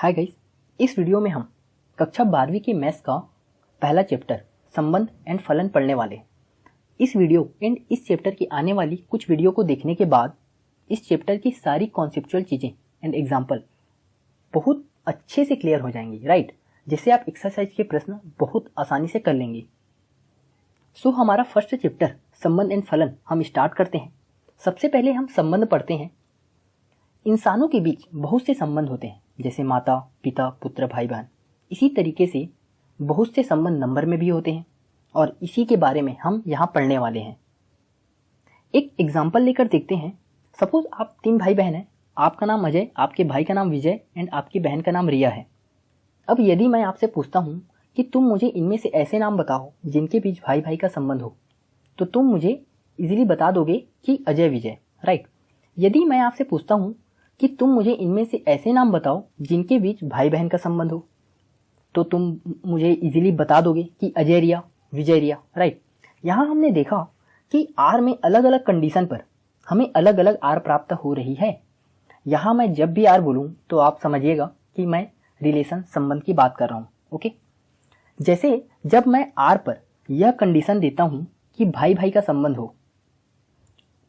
Hi guys, इस video में हम कक्षा 12वीं की मैथ्स का पहला चैप्टर संबंध एंड फलन पढ़ने वाले हैं। इस वीडियो एंड इस चैप्टर की आने वाली कुछ वीडियो को देखने के बाद इस चैप्टर की सारी कॉन्सेप्चुअल चीज़ें एंड एग्जाम्पल बहुत अच्छे से क्लियर हो जाएंगी, राइट। जिससे आप एक्सरसाइज के प्रश्न बहुत आसानी से कर लेंगे। सो हमारा फर्स्ट चैप्टर संबंध एंड फलन हम स्टार्ट करते हैं। सबसे पहले हम संबंध पढ़ते हैं। इंसानों के बीच बहुत से संबंध होते हैं, जैसे माता पिता पुत्र भाई बहन। इसी तरीके से बहुत से संबंध नंबर में भी होते हैं और इसी के बारे में हम यहाँ पढ़ने वाले हैं। एक एग्जाम्पल लेकर देखते हैं। सपोज आप 3 भाई बहन हैं। आपका नाम अजय, आपके भाई का नाम विजय एंड आपकी बहन का नाम रिया है। अब यदि मैं आपसे पूछता हूँ कि तुम मुझे इनमें से ऐसे नाम बताओ जिनके बीच भाई भाई का संबंध हो, तो तुम मुझे इजीली बता दोगे कि अजय विजय, राइट। यदि मैं आपसे पूछता हूँ कि तुम मुझे इनमें से ऐसे नाम बताओ जिनके बीच भाई बहन का संबंध हो, तो तुम मुझे इजीली बता दोगे कि अजय रिया, विजय रिया, राइट। यहाँ हमने देखा कि आर में अलग अलग कंडीशन पर हमें अलग अलग आर प्राप्त हो रही है। यहाँ मैं जब भी आर बोलूँ तो आप समझिएगा कि मैं रिलेशन संबंध की बात कर रहा हूँ, ओके। जैसे जब मैं आर पर यह कंडीशन देता हूँ कि भाई भाई का संबंध हो,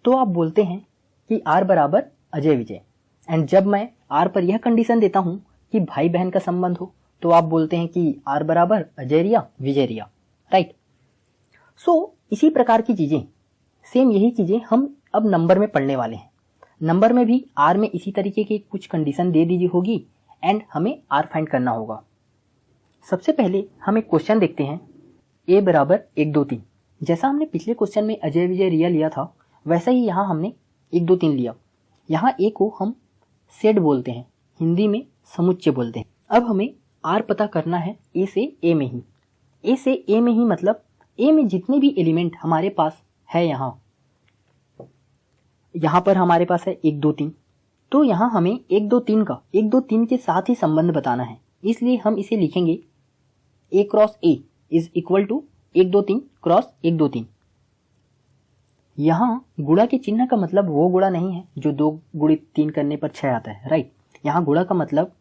तो आप बोलते हैं कि आर बराबर अजय विजय। एंड जब मैं आर पर यह कंडीशन देता हूं कि भाई बहन का संबंध हो, तो आप बोलते हैं कि आर बराबर अजय रिया विजय रिया, राइट। सो इसी प्रकार की चीजें, सेम यही चीजें हम अब नंबर में पढ़ने वाले हैं। नंबर में भी आर में इसी तरीके की कुछ कंडीशन दे दी होगी एंड हमें आर फाइंड करना होगा। सबसे पहले हम एक क्वेश्चन देखते हैं, ए बराबर 1 2 3। जैसा हमने पिछले क्वेश्चन में अजय विजय रिया लिया था, वैसा ही यहाँ हमने 1 2 3 लिया। यहाँ ए को हम सेट बोलते हैं, हिंदी में समुच्चय बोलते हैं। अब हमें आर पता करना है ए से ए में ही। ए से ए में ही मतलब ए में जितने भी एलिमेंट हमारे पास है, यहाँ पर हमारे पास है 1 2 3। तो यहाँ हमें 1 2 3 का 1 2 3 के साथ ही संबंध बताना है। इसलिए हम इसे लिखेंगे A cross A is equal to 1 2 3 cross 1 2 3। यहाँ गुणा के चिन्ह का मतलब वो गुणा नहीं है जो 2 गुणित 3 करने पर 6 आता है, राइट। यहाँ गुणा का मतलब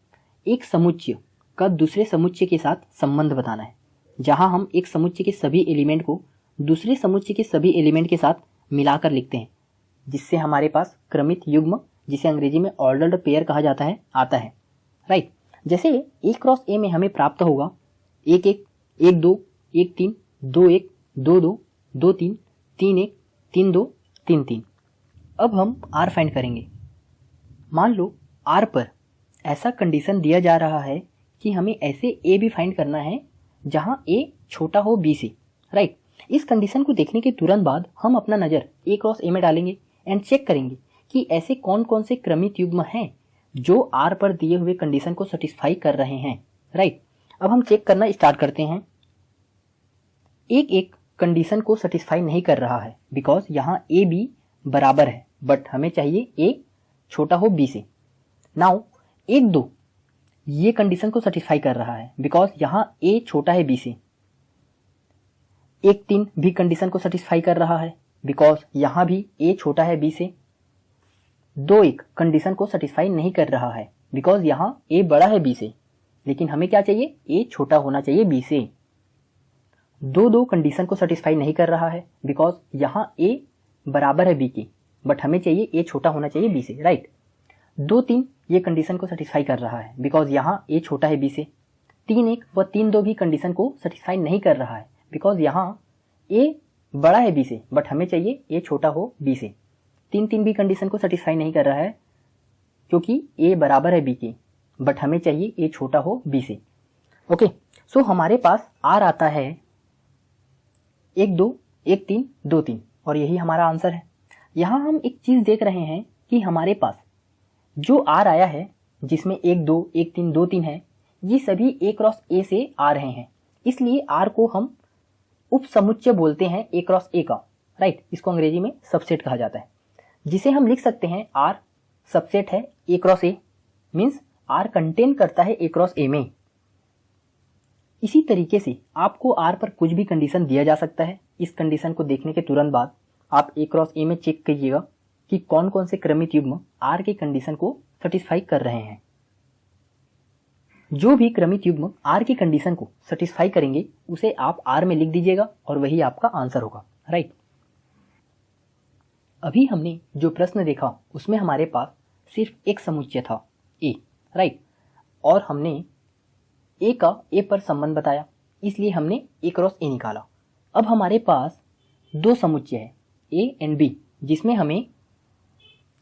एक समुच्चय का दूसरे समुच्चय के साथ संबंध बताना है, जहाँ हम एक समुच्चय के सभी एलिमेंट को दूसरे समुच्चय के सभी एलिमेंट के साथ मिलाकर लिखते हैं, जिससे हमारे पास क्रमित युग्म, जिसे अंग्रेजी में ऑर्डर्ड पेयर कहा जाता है, आता है, राइट। जैसे ए क्रॉस ए में हमें प्राप्त होगा 1 1 1 2 1 3 2 1 2 2 2 3 3 1 3 2 3 3। अब हम आर फाइंड करेंगे। मान लो आर पर ऐसा कंडीशन दिया जा रहा है कि हमें ऐसे ए भी फाइंड करना है जहां ए छोटा हो बी से, राइट। इस कंडीशन को देखने के तुरंत बाद हम अपना नज़र ए क्रॉस ए में डालेंगे एंड चेक करेंगे कि ऐसे कौन कौन से क्रमित युग्म हैं जो आर पर दिए हुए कंडीशन को सेटिस्फाई कर रहे हैं, राइट। अब हम चेक करना स्टार्ट करते हैं। एक कंडीशन को सेटिस्फाई नहीं कर रहा है बिकॉज यहाँ ए बी बराबर है, बट हमें चाहिए ए छोटा हो बी से। नाउ 1 2 ये कंडीशन को सेटिस्फाई कर रहा है बिकॉज यहाँ ए छोटा है बी से। 1 3 भी कंडीशन को सेटिस्फाई कर रहा है बिकॉज यहाँ भी ए छोटा है बी से। 2 1 कंडीशन को सेटिस्फाई नहीं कर रहा है बिकॉज यहाँ ए बड़ा है बी से, लेकिन हमें क्या चाहिए, ए छोटा होना चाहिए बी से। 2 2 कंडीशन को सेटिस्फाई नहीं कर रहा है बिकॉज यहाँ ए बराबर है बी की, बट हमें चाहिए ए छोटा होना चाहिए बी से, राइट। 2 3 ये कंडीशन को सेटिस्फाई कर रहा है बिकॉज यहाँ ए छोटा है बी से। 3 1 व 3 2 भी कंडीशन को सेटिस्फाई नहीं कर रहा है बिकॉज यहाँ ए बड़ा है बी से, बट हमें चाहिए ए छोटा हो बी से। 3 3 भी कंडीशन को सेटिस्फाई नहीं कर रहा है क्योंकि ए बराबर है बी की, बट हमें चाहिए ए छोटा हो बी से, ओके। सो हमारे पास आर आता है 1 2 1 3 2 3 और यही हमारा आंसर है। यहाँ हम एक चीज देख रहे हैं कि हमारे पास जो आर आया है जिसमें 1 2 1 3 2 3 है, ये सभी ए क्रॉस ए से आ रहे हैं। इसलिए आर को हम उप समुच्चय बोलते हैं ए क्रॉस ए का, राइट। इसको अंग्रेजी में सबसेट कहा जाता है, जिसे हम लिख सकते हैं आर सबसेट है A cross A, means R contain करता है ए क्रॉस ए में। इसी तरीके से आपको आर पर कुछ भी कंडीशन दिया जा सकता है। इस कंडीशन को देखने के तुरंत बाद आप ए क्रॉस ए में चेक कीजिएगा कि कौन कौन से क्रमित युग्म आर की कंडीशन को सेटिस्फाई कर रहे हैं। जो भी क्रमित युग्म R की कंडीशन को सेटिस्फाई करेंगे उसे आप R में लिख दीजिएगा और वही आपका आंसर होगा, राइट। अभी हमने जो प्रश्न देखा उसमें हमारे पास सिर्फ एक समुच्चय था A, राइट, और हमने A का A पर संबंध बताया, इसलिए हमने A क्रॉस A निकाला। अब हमारे पास दो समुच्चय है A एंड B, जिसमें हमें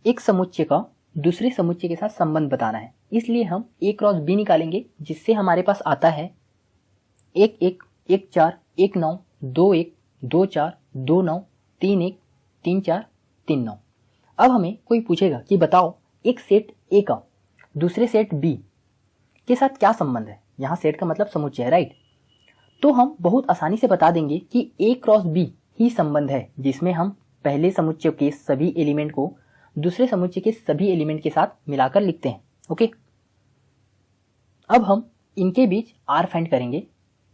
एक समुच्चय का दूसरे समुच्चय के साथ संबंध बताना है, इसलिए हम A क्रॉस B निकालेंगे, जिससे हमारे पास आता है 1 1 1 4 1 9 2 1 2 4 2 9 3 1 3 4 3 9। अब हमें कोई पूछेगा कि बताओ एक सेट A का दूसरे सेट B के साथ क्या संबंध है। यहाँ सेट का मतलब समुच्चय है, राइट। तो हम बहुत आसानी से बता देंगे कि A क्रॉस B ही संबंध है, जिसमें हम पहले समुच्चय के सभी एलिमेंट को दूसरे समुच्चय के सभी एलिमेंट के साथ मिलाकर लिखते हैं, ओके। अब हम इनके बीच R फाइंड करेंगे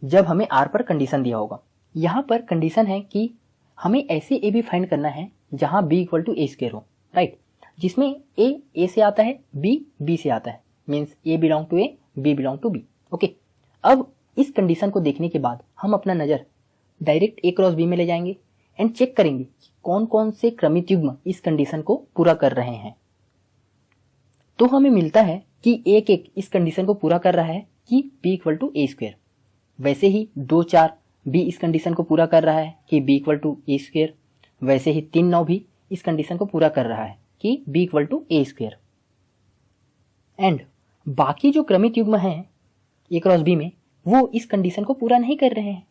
जब हमें R पर कंडीशन दिया होगा। यहाँ पर कंडीशन है कि हमें ऐसे A भी फाइंड करना है जहाँ B equal to A square हो, राइट, जिसमें A से आता है, B से आता है, means A belong to A, B belong to B, okay. अब इस कंडीशन को देखने के बाद हम अपना नज़र डायरेक्ट A क्रॉस B में ले जाएंगे एंड चेक करेंगे कि कौन कौन से क्रमित युग्म इस कंडीशन को पूरा कर रहे हैं। तो हमें मिलता है कि एक इस कंडीशन को पूरा कर रहा है कि B equal to A square. वैसे ही 2 4 B इस कंडीशन को पूरा कर रहा है कि B equal to A square. वैसे ही 3 9 भी इस कंडीशन को पूरा कर रहा है कि B equal to A square. And बाकी जो क्रमित युग्म हैं A क्रॉस B में, वो इस कंडीशन को पूरा नहीं कर रहे हैं,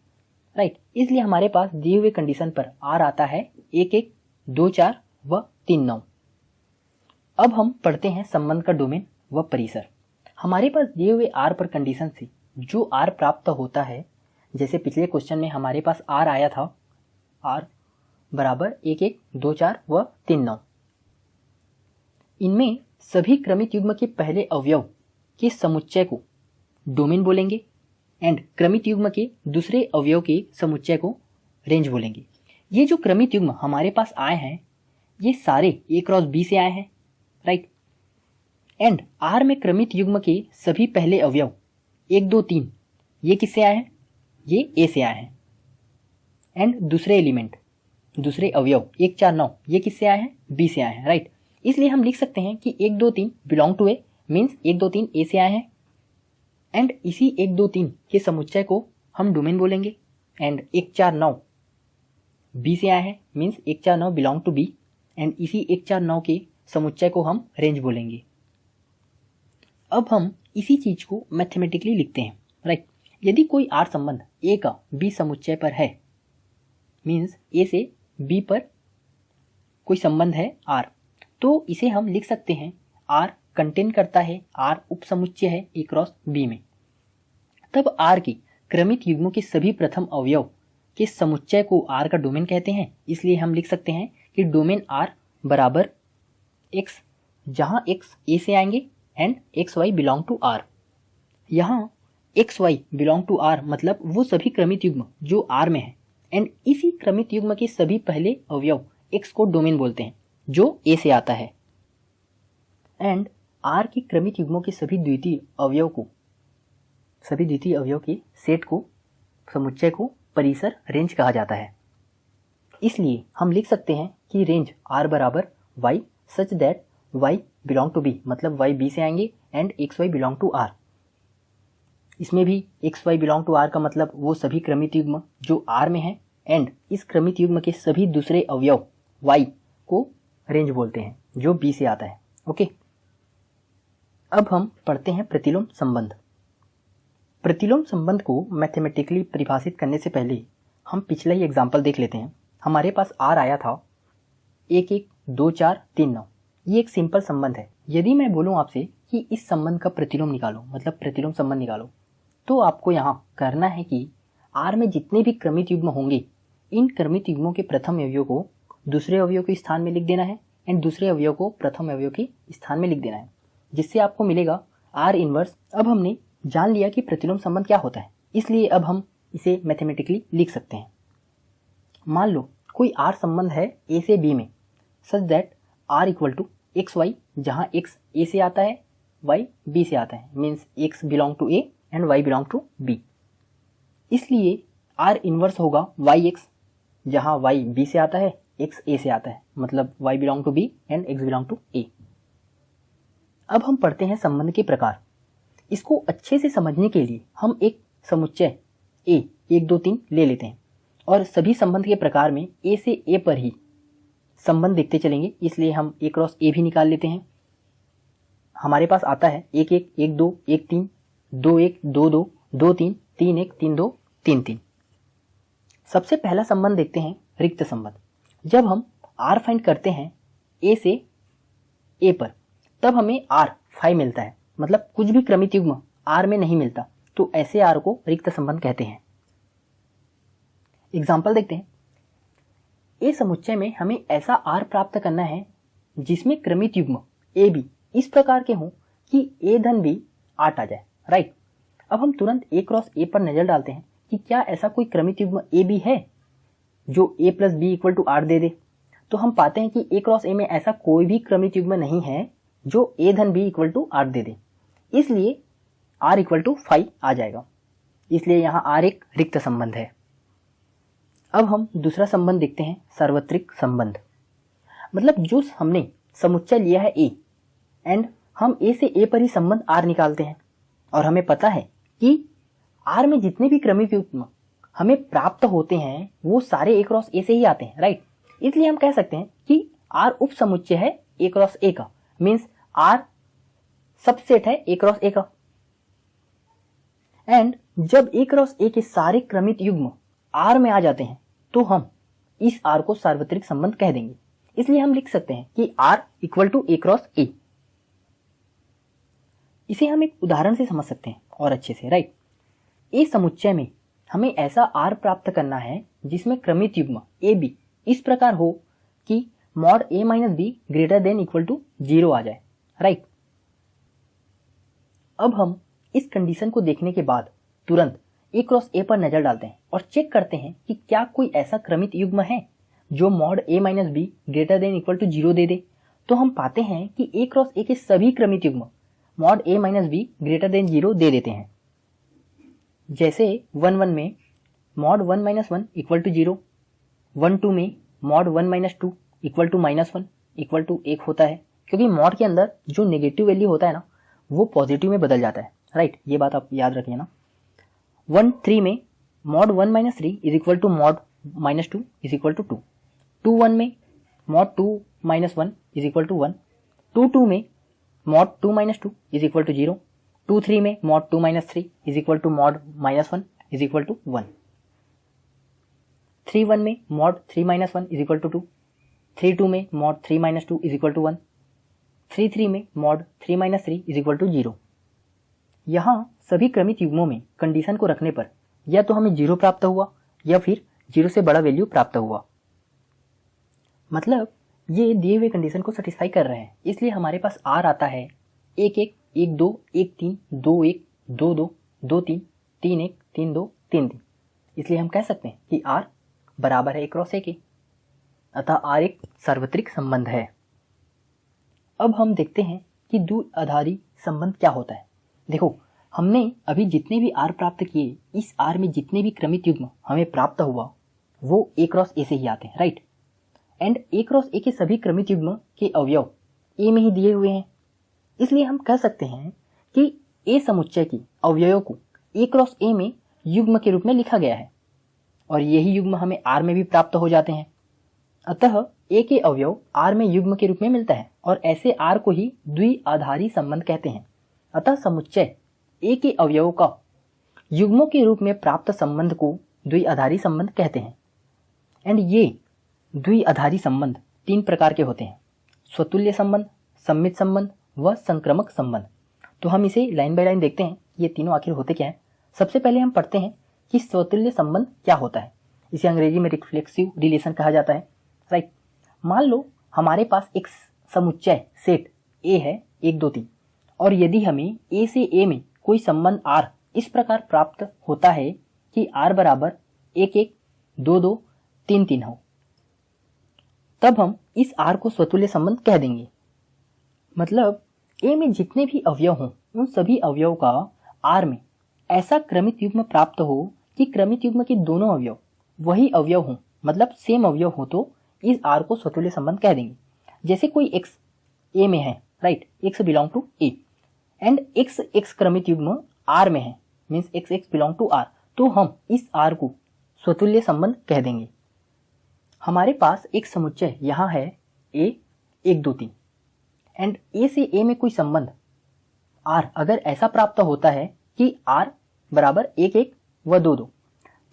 राइट। इसलिए हमारे पास दिए हुए कंडीशन पर R आता है 1 1 2 4 व 3 9। अब हम पढ़ते हैं संबंध का डोमेन व परिसर। हमारे पास दिए हुए R पर कंडीशन से जो R प्राप्त होता है, जैसे पिछले क्वेश्चन में हमारे पास R आया था, R बराबर 1 1 2 4 व 3 9। इनमें सभी क्रमित युग्म के पहले अवयव के समुच्चय को डोमेन बोलेंगे एंड क्रमित युग्म के दूसरे अवयव के समुच्चय को रेंज बोलेंगे। ये जो क्रमित युग्म हमारे पास आए हैं ये सारे A क्रॉस B से आए हैं, राइट। एंड R में क्रमित युग्म के सभी पहले अवयव 1 2 3 ये किससे आए हैं, ये A से आए हैं। एंड दूसरे एलिमेंट दूसरे अवयव 1 4 9 ये किससे आए हैं, B से आए हैं, राइट। इसलिए हम लिख सकते हैं कि 1 2 3 belong to A, means 1 2 3 A से आए हैं। एंड इसी 1 2 3 के समुच्चय को हम डोमेन बोलेंगे। एंड 1 4 9 B से आए हैं, means 1 4 9 belong to B। And इसी 1 4 9 के समुच्चय को हम रेंज बोलेंगे। अब हम इसी चीज को मैथमेटिकली लिखते हैं, राइट। यदि कोई R संबंध A का B समुच्चय पर है, मीन्स A से B पर कोई संबंध है R, तो इसे हम लिख सकते हैं R कंटेन करता है, R उप समुच्चय है A क्रॉस B में। तब R के क्रमित युग्मों के सभी प्रथम अवयव के समुच्चय को R का डोमेन कहते हैं। इसलिए हम लिख सकते हैं कि डोमेन R बराबर X, जहां X A से आएंगे and XY belong to R। यहाँ XY बिलोंग टू R मतलब वो सभी क्रमित युग्म जो R में है एंड इसी क्रमित युग्म के सभी पहले अवयव X को डोमेन बोलते हैं जो A से आता है। एंड R के क्रमित युग्मों के सभी द्वितीय अवयव के सेट को समुच्चय को परिसर रेंज कहा जाता है। इसलिए हम लिख सकते हैं कि रेंज R बराबर Y such that Y belong to B, मतलब Y B से आएंगे and XY belong to R। इसमें भी XY बिलोंग टू R का मतलब वो सभी क्रमित युग्म जो R में है एंड इस क्रमित युग्म के सभी दूसरे अवयव Y को रेंज बोलते हैं जो B से आता है, ओके। अब हम पढ़ते हैं प्रतिलोम संबंध। प्रतिलोम संबंध को मैथमेटिकली परिभाषित करने से पहले हम पिछला ही एग्जाम्पल देख लेते हैं। हमारे पास R आया था 1 1 2 4 3 9। ये एक सिंपल संबंध है। यदि मैं बोलूं आपसे कि इस संबंध का प्रतिलोम निकालो, मतलब प्रतिलोम संबंध निकालो, तो आपको यहाँ करना है कि R में जितने भी क्रमित युग्म होंगे, इन क्रमित युग्मों के प्रथम अवयव को दूसरे अवयव के स्थान में लिख देना है एंड दूसरे अवयव को प्रथम अवयव के स्थान में लिख देना है, जिससे आपको मिलेगा R इनवर्स। अब हमने जान लिया कि प्रतिलोम संबंध क्या होता है, इसलिए अब हम इसे मैथमेटिकली लिख सकते हैं। मान लो कोई R संबंध है A से B में, such that R equal to XY, जहाँ X A से आता है y b से आता है, means x belong to a and y belong to b। इसलिए r इनवर्स होगा yx, जहाँ y b से आता है, x a से आता है, मतलब y belong to b and x belong to a। अब हम पढ़ते हैं संबंध के प्रकार। इसको अच्छे से समझने के लिए हम एक समुच्चय a 1 2 3 ले लेते हैं और सभी संबंध के प्रकार में a से a पर ही संबंध देखते चलेंगे, इसलिए हम a क्रॉस a भी निकाल लेते हैं। हमारे पास आता है 1 1 1 2 1 3 2 1 2 2 2 3 3 1 3 2 3 3। सबसे पहला संबंध देखते हैं रिक्त संबंध। जब हम r फाइंड करते हैं a से a पर, तब हमें r 5 मिलता है, मतलब कुछ भी क्रमित युग्म r में नहीं मिलता, तो ऐसे r को रिक्त संबंध कहते हैं। एग्जाम्पल देखते हैं। ए समुच्चय में हमें ऐसा r प्राप्त करना है जिसमें क्रमित युग्म ए बी इस प्रकार के हों कि a धन b 8 आ जाए, राइट। अब हम तुरंत a क्रॉस a पर नजर डालते हैं कि क्या ऐसा कोई क्रमित युग्म ए बी है जो a plus B equal to 8 दे दे। तो हम पाते हैं कि a क्रॉस a में ऐसा कोई भी क्रमित युग्म नहीं है जो a धन b इक्वल टू 8 दे दे, इसलिए r इक्वल टू 5 आ जाएगा। इसलिए यहाँ r एक रिक्त संबंध है। अब हम दूसरा संबंध देखते हैं, सार्वत्रिक संबंध। मतलब जो हमने समुच्चय लिया है a एंड हम a से a पर ही संबंध r निकालते हैं, और हमें पता है कि r में जितने भी क्रमिक युग्म हमें प्राप्त होते हैं वो सारे a क्रॉस a से ही आते हैं, राइट। इसलिए हम कह सकते हैं कि r उप समुच्चय है a क्रॉस a का, मीन्स r सबसेट है a क्रॉस a का। एंड जब a क्रॉस a के सारे क्रमित युग्म r में आ जाते हैं तो हम इस r को सार्वत्रिक संबंध कह देंगे। इसलिए हम लिख सकते हैं कि r equal to a cross a। इसे हम एक उदाहरण से समझ सकते हैं और अच्छे से, राइट। ए समुच्चय में हमें ऐसा r प्राप्त करना है जिसमें क्रमित युग्म ए बी इस प्रकार हो कि mod a minus B greater than equal to 0 आ जाए, राइट। अब हम इस कंडीशन को देखने के बाद तुरंत a क्रॉस a पर नजर डालते हैं और चेक करते हैं कि क्या कोई ऐसा क्रमित युग्म है जो mod a minus B greater than equal to 0 दे दे। तो हम पाते हैं कि a क्रॉस a के सभी क्रमित युग्म mod a minus B greater then 0 दे देते हैं। जैसे 1 1 में मॉड 1 माइनस 1 इक्वल टू 0, 1 2 में mod 1 minus 2 equal to minus 1 equal to 1 होता है, क्योंकि मॉड के अंदर जो नेगेटिव वैल्यू होता है ना वो पॉजिटिव में बदल जाता है, राइट। ये बात आप याद रखिए ना। 1 3 में mod 1 minus 3 is equal to mod minus 2 is equal to 2, 2 1 में mod 2 minus 1 is equal to 1, 2 2 में mod 2 minus 2 is equal to 0, 2 3 में mod 2 minus 3 is equal to mod minus 1 is equal to 1, 3 1 में mod 3 minus 1 is equal to 2, 3 2 में mod 3 minus 2 is equal to 1, 3 3 में mod 3 minus 3 is equal to 0। यहाँ सभी क्रमित युग्मों में condition को रखने पर या तो हमें 0 प्राप्त हुआ या फिर 0 से बड़ा वैल्यू प्राप्त हुआ। मतलब ये दिए हुए कंडीशन को सेटिस्फाई कर रहे हैं, इसलिए हमारे पास r आता है 1 1 1 2 1 3 2 1 2 2 2 3 3 1 3 2 3 3। इसलिए हम कह सकते हैं कि r बराबर है a क्रॉस a के, अतः r एक सार्वत्रिक संबंध है। अब हम देखते हैं कि द्विआधारी संबंध क्या होता है। देखो, हमने अभी जितने भी r प्राप्त किए, इस r में जितने भी क्रमित युग्म हमें प्राप्त हुआ वो a क्रॉस a से ही आते हैं, right. And a cross a के सभी क्रमित युग्म के अवयव a में ही दिए हुए हैं, इसलिए हम कह सकते हैं कि a समुच्चय की अवयवों को a क्रॉस a में युग्म के रूप में लिखा गया है और यही युग्म हमें r में भी प्राप्त हो जाते हैं। अतः a के अवयव r में युग्म के रूप में मिलता है और ऐसे r को ही द्विआधारी संबंध कहते हैं। अतः समुच्चय a के अवयवों का युग्मों के रूप में प्राप्त संबंध को द्विआधारी संबंध कहते हैं। एंड ये द्विआधारी संबंध 3 प्रकार के होते हैं, स्वतुल्य संबंध, सम्मित संबंध व संक्रमक संबंध। तो हम इसे लाइन बाय लाइन देखते हैं ये तीनों आखिर होते क्या है। सबसे पहले हम पढ़ते हैं कि स्वतुल्य संबंध क्या होता है। इसे अंग्रेजी में रिफ्लेक्सिव रिलेशन कहा जाता है, राइट। मान लो हमारे पास एक समुच्चय सेट A है 1 2 3 और यदि हमें A से A में कोई संबंध R इस प्रकार प्राप्त होता है कि R बराबर 1 1 2 2 3 3 हो, तब हम इस R को स्वतुल्य संबंध कह देंगे। मतलब ए में जितने भी अवयव हों उन सभी अवयव का आर में ऐसा क्रमित युग्म प्राप्त हो कि क्रमित युग्म के दोनों अवयव वही अवयव हों, मतलब सेम अवयव हो, तो इस आर को स्वतुल्य संबंध कह देंगे। जैसे कोई एक्स ए में है, right, x belong to A and x क्रमित युग्म आर में है, means x belong to R, तो हम इस आर को स्वतुल्य संबंध कह देंगे। हमारे पास एक समुच्चय यहाँ है ए 1 2 3 एंड ए से ए में कोई संबंध आर अगर ऐसा प्राप्त होता है कि आर बराबर 1 1 व 2 2,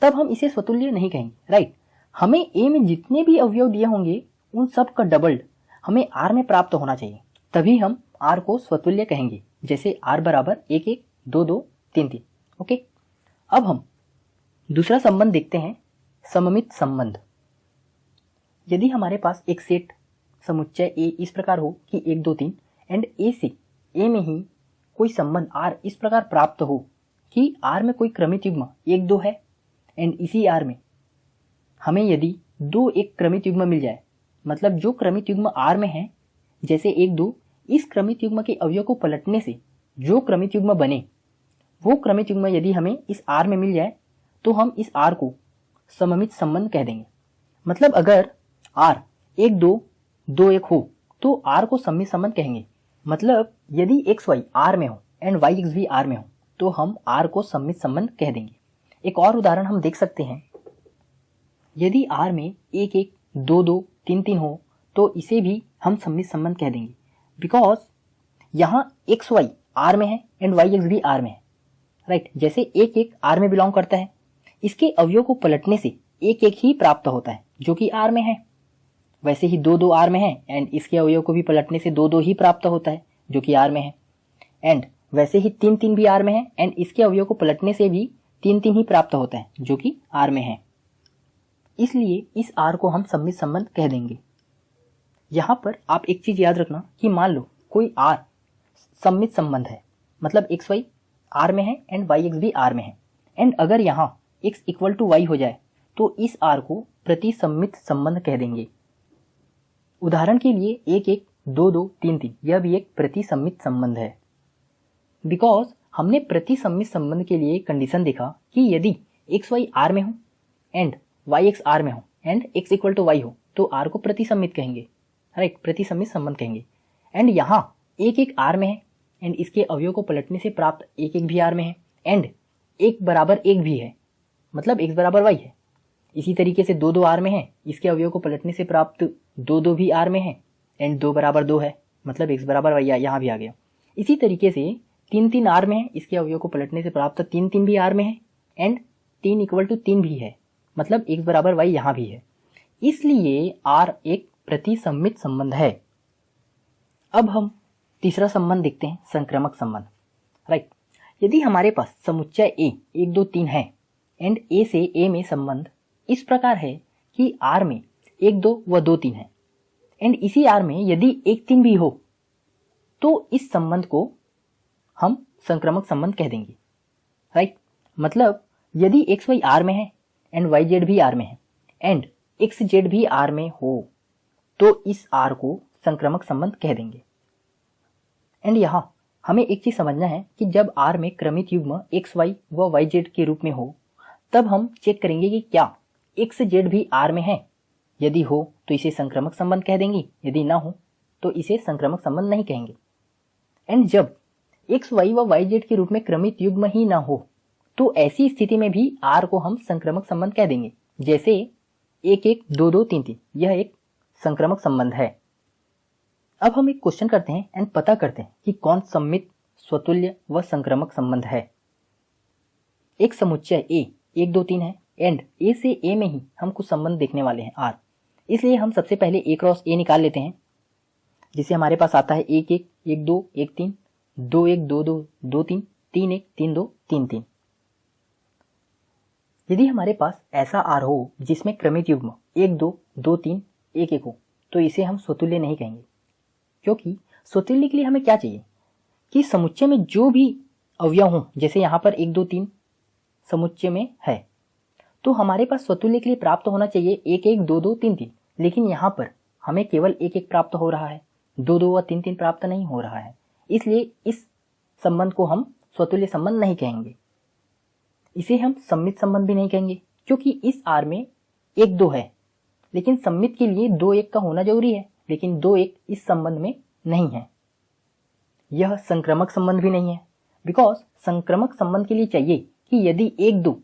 तब हम इसे स्वतुल्य नहीं कहेंगे, राइट। हमें ए में जितने भी अवयव दिए होंगे उन सब का डबल्ड हमें आर में प्राप्त होना चाहिए, तभी हम आर को स्वतुल्य कहेंगे। जैसे आर बराबर 1 1 2 2 3 3। ओके, अब हम दूसरा संबंध देखते हैं, सममित संबंध। यदि हमारे पास एक सेट समुच्चय ए इस प्रकार हो कि 1 2 3 एंड ए से ए में ही कोई संबंध आर इस प्रकार प्राप्त हो कि आर में कोई क्रमित युग्म 1 2 है एंड इसी आर में हमें यदि 2 1 क्रमित युग्म मिल जाए, मतलब जो क्रमित युग्म आर में है, जैसे 1 2, इस क्रमित युग्म के अवयव को पलटने से जो क्रमित युग्म बने वो क्रमित युग्म यदि हमें इस आर में मिल जाए तो हम इस आर को सममित संबंध कह देंगे। मतलब अगर आर 1 2 2 1 हो तो आर को सममित संबंध कहेंगे। मतलब यदि एक्स वाई आर में हो एंड वाई एक्स भी आर में हो तो हम आर को सममित संबंध कह देंगे। एक और उदाहरण हम देख सकते हैं, यदि आर में 1 1 2 2 3 3 हो तो इसे भी हम सममित संबंध कह देंगे, बिकॉज यहाँ एक्स वाई आर में है एंड वाई एक्स भी आर में है, राइट। जैसे 1 1 आर में बिलोंग करता है, इसके अवयव को पलटने से 1 1 ही प्राप्त होता है जो कि आर में है। वैसे ही 2 2 आर में है एंड इसके अवयव को भी पलटने से 2 2 ही प्राप्त होता है जो कि आर में है। एंड वैसे ही 3 3 भी आर में है एंड इसके अवयव को पलटने से भी 3 3 ही प्राप्त होता है जो कि आर में है। इसलिए इस आर को हम सममित संबंध कह देंगे। यहाँ पर आप एक चीज याद रखना कि मान लो कोई आर सममित संबंध है, मतलब एक्स वाई आर में है एंड वाई एक्स भी आर में है, एंड अगर यहाँ एक्स इक्वल टू वाई हो जाए तो इस आर को प्रतिसम्मित संबंध कह देंगे। उदाहरण के लिए 1 1 2 2 3 3 यह भी एक प्रतिसम्मित संबंध है, बिकॉज हमने प्रतिसम्मित संबंध के लिए कंडीशन देखा कि यदि एक्स वाई आर में हो एंड वाई एक्स आर में हो and X equal to Y हो तो आर को प्रतिसम्मित कहेंगे, राइट, प्रतिसम्मित संबंध कहेंगे। एंड यहाँ 1 1 आर में है एंड इसके अवयव को पलटने से प्राप्त 1 1 भी आर में है एंड 1 बराबर 1 भी है, मतलब x बराबर y है। इसी तरीके से 2 2 आर में है, इसके अवयव को पलटने से प्राप्त 2 2 भी आर में है एंड 2 बराबर 2 है, मतलब x बराबर y यहाँ भी आ गया। इसी तरीके से 3 3 आर में है, इसके अवयव को पलटने से प्राप्त 3 3 भी आर में है एंड 3 इक्वल टू 3 भी है, मतलब x बराबर y यहाँ भी है। इसलिए r एक प्रतिसम्मित संबंध है। अब हम तीसरा संबंध देखते हैं, संक्रामक संबंध, राइट। यदि हमारे पास समुच्चय A 1 2 3 है एंड A से A में संबंध इस प्रकार है कि R में 1 2 व 2 3 है एंड इसी R में यदि 1 3 भी हो तो इस संबंध को हम संक्रामक संबंध कह देंगे, राइट। मतलब यदि एक्स वाई आर में है एंड वाई जेड भी आर में है एंड एक्स जेड भी आर में हो तो इस आर को संक्रामक संबंध कह देंगे। एंड यहाँ हमें एक चीज समझना है कि जब आर में क्रमित युग्म एक्स वाई व वाई जेड के रूप में हो तब हम चेक करेंगे कि क्या एक्स जेड भी आर में है। यदि हो तो इसे संक्रामक संबंध कह देंगे, यदि ना हो तो इसे संक्रामक संबंध नहीं कहेंगे। एंड जब एक्स वाई व वाई जेड के रूप में क्रमित युग्म ही ना हो तो ऐसी स्थिति में भी आर को हम संक्रामक संबंध कह देंगे। जैसे 1 1 2 2 3 3 यह एक संक्रामक संबंध है। अब हम एक क्वेश्चन करते हैं एंड पता करते हैं कि कौन सममित, स्वतुल्य व संक्रामक संबंध है। एक समुच्चय A 1 2 3 है एंड A से A में ही हम कुछ संबंध देखने वाले हैं R, इसलिए हम सबसे पहले A क्रॉस A निकाल लेते हैं, जिसे हमारे पास आता है 1 1 1 2 1 3 2 1 2 2 2 3 3 1 3 2 3 3। यदि हमारे पास ऐसा R हो जिसमें क्रमित युग्म 1 2 2 3 1 1 हो तो इसे हम स्वतुल्य नहीं कहेंगे, क्योंकि स्वतुल्य के लिए हमें क्या चाहिए कि समुच्चय में जो भी अवयव हों, जैसे यहाँ पर 1 2 3 समुच्चय में है तो हमारे पास स्वतुल्य के लिए प्राप्त होना चाहिए 1 1 2 2 3 3, लेकिन यहाँ पर हमें केवल 1 1 प्राप्त हो रहा है, 2 2 व 3 3 प्राप्त नहीं हो रहा है। इसलिए इस संबंध को हम स्वतुल्य संबंध नहीं कहेंगे। इसे हम सममित संबंध भी नहीं कहेंगे, क्योंकि इस R में 1 2 है, लेकिन सममित के लिए 2 1 का होना जरूरी है, लेकिन 2 1 इस संबंध में नहीं है। यह संक्रामक संबंध भी नहीं है, बिकॉज संक्रामक संबंध के लिए चाहिए कि यदि 1 2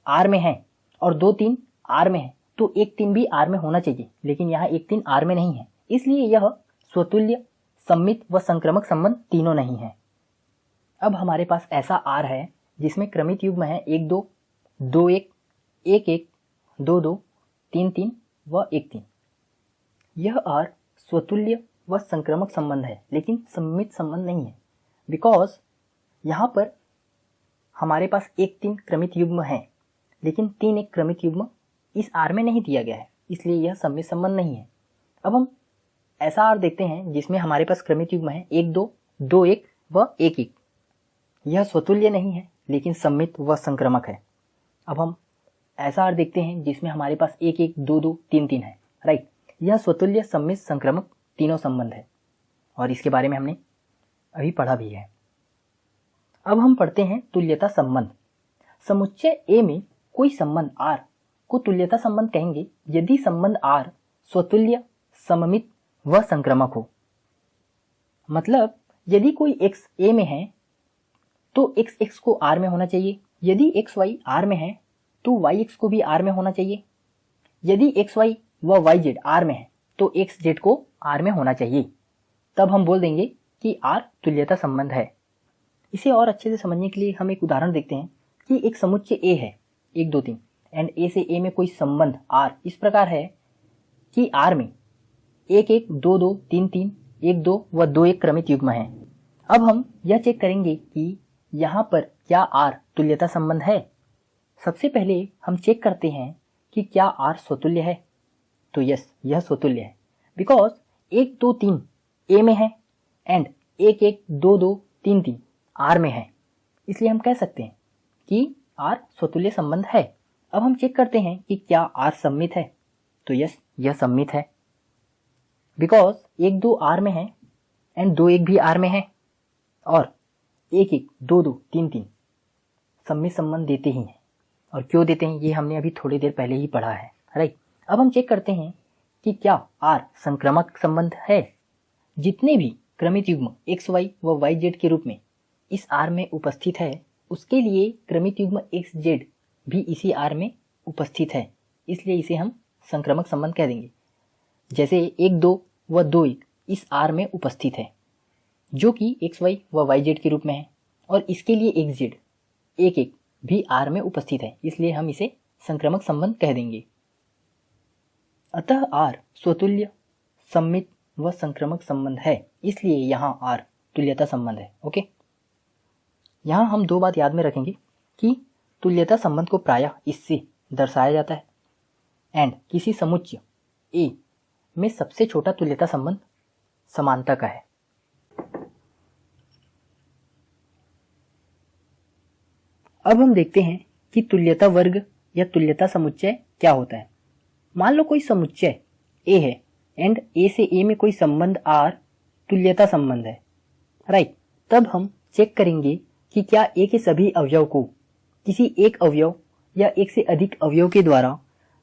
R में है और 2 3 R में है तो 1 3 भी R में होना चाहिए, लेकिन यहाँ 1 3 R में नहीं है, इसलिए यह स्वतुल्य, सम्मित व संक्रामक संबंध तीनों नहीं है। अब हमारे पास ऐसा R है जिसमें क्रमित युग्म है 1 2 2 1 1 1 2 2 3 3 व 1 3। यह R स्वतुल्य व संक्रामक संबंध है, लेकिन सम्मित संबंध नहीं है, बिकॉज यहाँ पर हमारे पास 1 3 क्रमित युग्म है, लेकिन 3 1 क्रमित युग्म इस R में नहीं दिया गया है, इसलिए यह सम्मित संबंध नहीं है। अब हम ऐसा R देखते हैं जिसमें हमारे पास क्रमित युग्म है 1 2 2 1 व 1 1। यह स्वतुल्य नहीं है, लेकिन सम्मित व संक्रामक है। अब हम ऐसा R देखते हैं जिसमें हमारे पास 1 1 2 2 3 3 है, राइट। यह स्वतुल्य, सम्मित, संक्रामक तीनों संबंध है, और इसके बारे में हमने अभी पढ़ा भी है। अब हम पढ़ते हैं तुल्यता संबंध। समुच्चय A में कोई संबंध R को तुल्यता संबंध कहेंगे यदि संबंध R स्वतुल्य, सममित व संक्रामक हो। मतलब यदि कोई x A में है तो x x को R में होना चाहिए, यदि x y R में है तो y x को भी R में होना चाहिए, यदि x y व y z R में है तो x z को R में होना चाहिए। तब हम बोल देंगे कि R तुल्यता संबंध है। इसे और अच्छे से समझने के लिए हम एक उदाहरण देखते हैं कि एक समुच्चय A है 1 2 3 एंड A से A में कोई संबंध R इस प्रकार है कि R में 1 1 2 2 3 3 1 2 व 2 1 क्रमित युग्म है। अब हम यह चेक करेंगे कि यहाँ पर क्या R तुल्यता संबंध है। सबसे पहले हम चेक करते हैं कि क्या R स्वतुल्य है, तो यस, यह स्वतुल्य है, बिकॉज 1 2 3 A में है एंड 1 1 2 2 3 3 R में है, इसलिए हम कह सकते हैं कि R स्वतुल्य संबंध है। अब हम चेक करते हैं कि क्या R सम्मित है, तो यस, यह सम्मित है, बिकॉज 1 2 R में है एंड 2 1 भी R में है, और 1 1 2 2 3 3 सम्मित संबंध देते ही हैं। और क्यों देते हैं ये हमने अभी थोड़ी देर पहले ही पढ़ा है, राइट। अब हम चेक करते हैं कि क्या R संक्रामक संबंध है। जितने भी क्रमित युग्म x y व y z के रूप में इस R में उपस्थित है, उसके लिए क्रमित युग्म x z भी इसी R में उपस्थित है, इसलिए इसे हम संक्रामक संबंध कह देंगे। जैसे 1 2 व 2 1 इस R में उपस्थित है, जो कि x y व y z के रूप में है, और इसके लिए x z 1 1 भी R में उपस्थित है, इसलिए हम इसे संक्रामक संबंध कह देंगे। अतः R स्वतुल्य, सम्मित व संक्रामक संबंध है, इसलिए यहाँ R तुल्यता संबंध है। ओके, यहाँ हम 2 बात याद में रखेंगे कि तुल्यता संबंध को प्रायः इससे दर्शाया जाता है एंड किसी समुच्चय A में सबसे छोटा तुल्यता संबंध समानता का है। अब हम देखते हैं कि तुल्यता वर्ग या तुल्यता समुच्चय क्या होता है। मान लो कोई समुच्चय A है एंड A से A में कोई संबंध R तुल्यता संबंध है, राइट। तब हम चेक करेंगे कि क्या A के सभी अवयव को किसी एक अवयव या एक से अधिक अवयव के द्वारा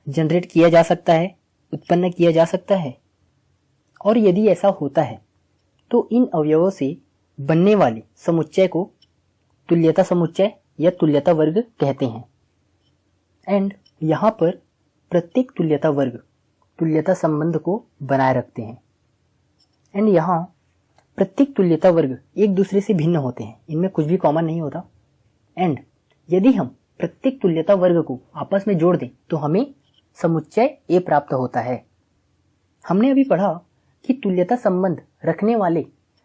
जनरेट किया जा सकता है, उत्पन्न किया जा सकता है, और यदि ऐसा होता है तो इन अवयवों से बनने वाले समुच्चय को तुल्यता समुच्चय या तुल्यता वर्ग कहते हैं। एंड यहाँ पर प्रत्येक तुल्यता वर्ग तुल्यता संबंध को बनाए रखते हैं, एंड यहाँ प्रत्येक तुल्यता वर्ग एक दूसरे से भिन्न होते हैं, इनमें कुछ भी कॉमन नहीं होता। एंड यदि हम प्रत्येक तुल्यता वर्ग को आपस में जोड़ दें तो हमें समुच्चय A प्राप्त होता है। हमने अभी पढ़ा कि तुल्यता संबंध रखने वाले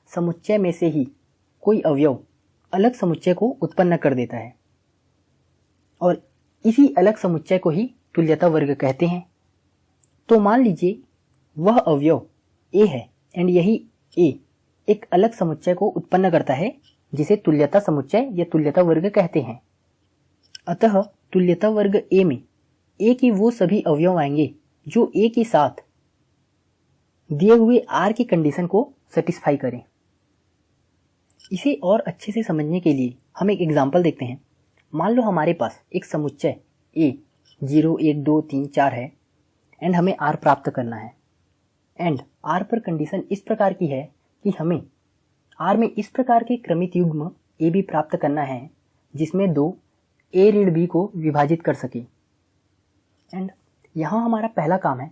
समुच्चय में से ही कोई अवयव अलग समुच्चय को उत्पन्न कर देता है, और इसी अलग समुच्चय को ही तुल्यता वर्ग कहते हैं। तो मान लीजिए वह अवयव A है एंड यही A एक अलग समुच्चय को उत्पन्न करता है जिसे तुल्यता समुच्चय या तुल्यता वर्ग कहते हैं। अतः तुल्यता वर्ग A में A के वो सभी अवयव आएंगे जो A के साथ दिए हुए R की कंडीशन को सेटिस्फाई करें। इसे और अच्छे से समझने के लिए हम एक एग्जाम्पल देखते हैं। मान लो हमारे पास एक समुच्चय A 0 1 2 3 4 है एंड हमें R प्राप्त करना है। एंड R पर कंडीशन इस प्रकार की है कि हमें R में इस प्रकार के क्रमित युग्म AB प्राप्त करना है जिसमें दो A ऋण B को विभाजित कर सके। एंड यहाँ हमारा पहला काम है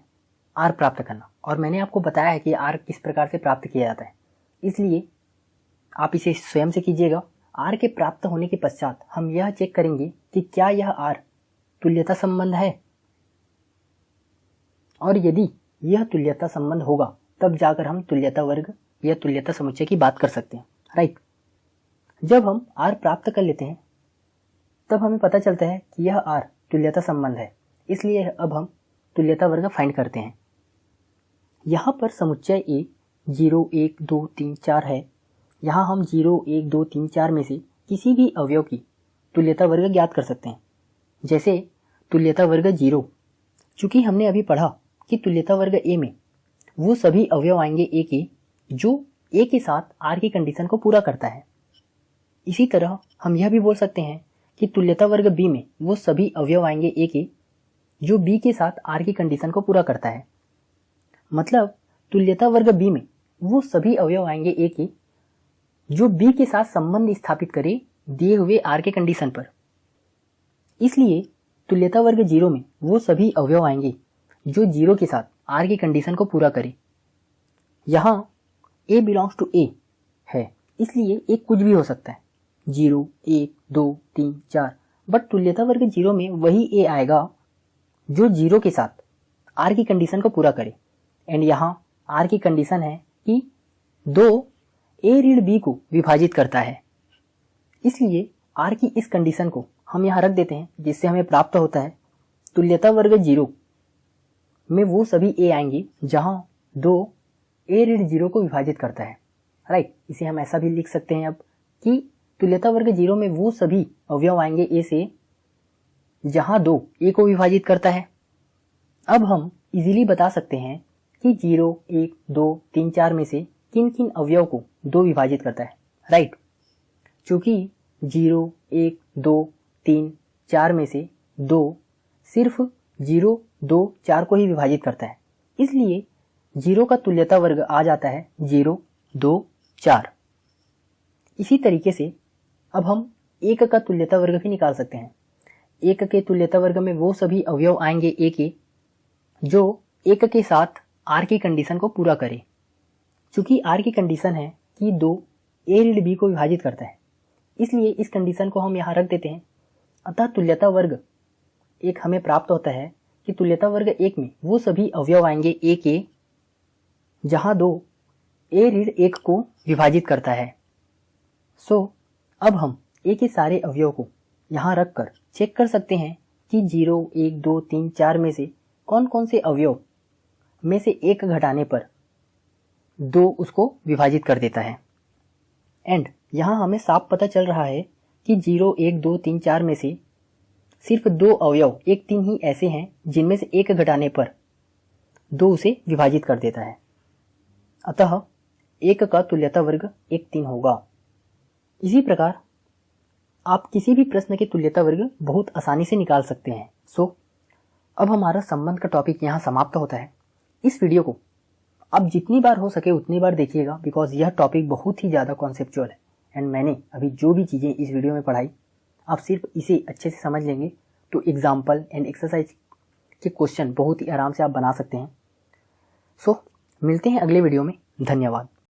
R प्राप्त करना, और मैंने आपको बताया है कि R किस प्रकार से प्राप्त किया जाता है, इसलिए आप इसे स्वयं से कीजिएगा। R के प्राप्त होने के पश्चात हम यह चेक करेंगे कि क्या यह R तुल्यता संबंध है, और यदि यह तुल्यता संबंध होगा तब जाकर हम तुल्यता वर्ग या तुल्यता समुच्चय की बात कर सकते हैं, राइट। जब हम R प्राप्त कर लेते हैं तब हमें पता चलता है कि यह R तुल्यता संबंध है, इसलिए अब हम तुल्यता वर्ग फाइंड करते हैं। यहाँ पर समुच्चय A 0 1 2 3 4 है। यहाँ हम 0 1 2 3 4 में से किसी भी अवयव की तुल्यता वर्ग ज्ञात कर सकते हैं। जैसे तुल्यता वर्ग 0, चूंकि हमने अभी पढ़ा कि तुल्यता वर्ग A में वो सभी अवयव आएंगे A के जो A के साथ R की कंडीशन को पूरा करता है। इसी तरह हम यह भी बोल सकते हैं कि तुल्यता वर्ग B में वो सभी अवयव आएंगे A के जो B के साथ R की कंडीशन को पूरा करता है। मतलब तुल्यता वर्ग B में वो सभी अवयव आएंगे A के जो B के साथ संबंध स्थापित करे दिए हुए R के कंडीशन पर। इसलिए तुल्यता वर्ग 0 में वो सभी अवयव आएंगे जो 0 के साथ R की कंडीशन को पूरा करे। यहाँ A बिलोंग्स टू A है, इसलिए A कुछ भी हो सकता है, 0 1 2 3 4, बट तुल्यता वर्ग 0 में वही A आएगा जो 0 के साथ R की कंडीशन को पूरा करे। एंड यहाँ R की कंडीशन है कि 2 A ऋण B को विभाजित करता है, इसलिए R की इस कंडीशन को हम यहाँ रख देते हैं, जिससे हमें प्राप्त होता है तुल्यता वर्ग 0 में वो सभी A आएंगे जहाँ 2 A ऋण 0 को विभाजित करता है, राइट। इसे हम ऐसा भी लिख सकते हैं अब कि तुल्यता वर्ग 0 में वो सभी अवयव आएंगे A से जहाँ 2 A को विभाजित करता है। अब हम इजीली बता सकते हैं कि 0 1 2 3 4 में से किन किन अवयव को 2 विभाजित करता है, राइट। चूंकि 0 1 2 3 4 में से 2 सिर्फ 0 2 4 को ही विभाजित करता है, इसलिए 0 का तुल्यता वर्ग आ जाता है 0 2 4। इसी तरीके से अब हम 1 का तुल्यता वर्ग भी निकाल सकते हैं। 1 के तुल्यता वर्ग में वो सभी अवयव आएंगे A के जो 1 के साथ R की कंडीशन को पूरा करे। चूंकि R की कंडीशन है कि 2 A ऋण B को विभाजित करता है, इसलिए इस कंडीशन को हम यहाँ रख देते हैं। अतः तुल्यता वर्ग 1 हमें प्राप्त होता है कि तुल्यता वर्ग 1 में वो सभी अवयव आएंगे A के जहाँ 2 A ऋण 1 को विभाजित करता है। सो अब हम A के सारे अवयव को यहाँ रख कर चेक कर सकते हैं कि 0 1 2 3 4 में से कौन कौन से अवयव में से 1 घटाने पर 2 उसको विभाजित कर देता है। एंड यहाँ हमें साफ पता चल रहा है कि 0 1 2 3 4 में से सिर्फ 2 अवयव 1 3 ही ऐसे हैं जिनमें से 1 घटाने पर 2 उसे विभाजित कर देता है। अतः 1 का तुल्यता वर्ग 1 3 होगा। इसी प्रकार आप किसी भी प्रश्न के तुल्यता वर्ग बहुत आसानी से निकाल सकते हैं। सो अब हमारा संबंध का टॉपिक यहाँ समाप्त होता है। इस वीडियो को आप जितनी बार हो सके उतनी बार देखिएगा, बिकॉज यह टॉपिक बहुत ही ज़्यादा कॉन्सेप्चुअल है। एंड मैंने अभी जो भी चीज़ें इस वीडियो में पढ़ाई, आप सिर्फ इसे अच्छे से समझ लेंगे तो एग्जाम्पल एंड एक्सरसाइज के क्वेश्चन बहुत ही आराम से आप बना सकते हैं। सो मिलते हैं अगले वीडियो में। धन्यवाद।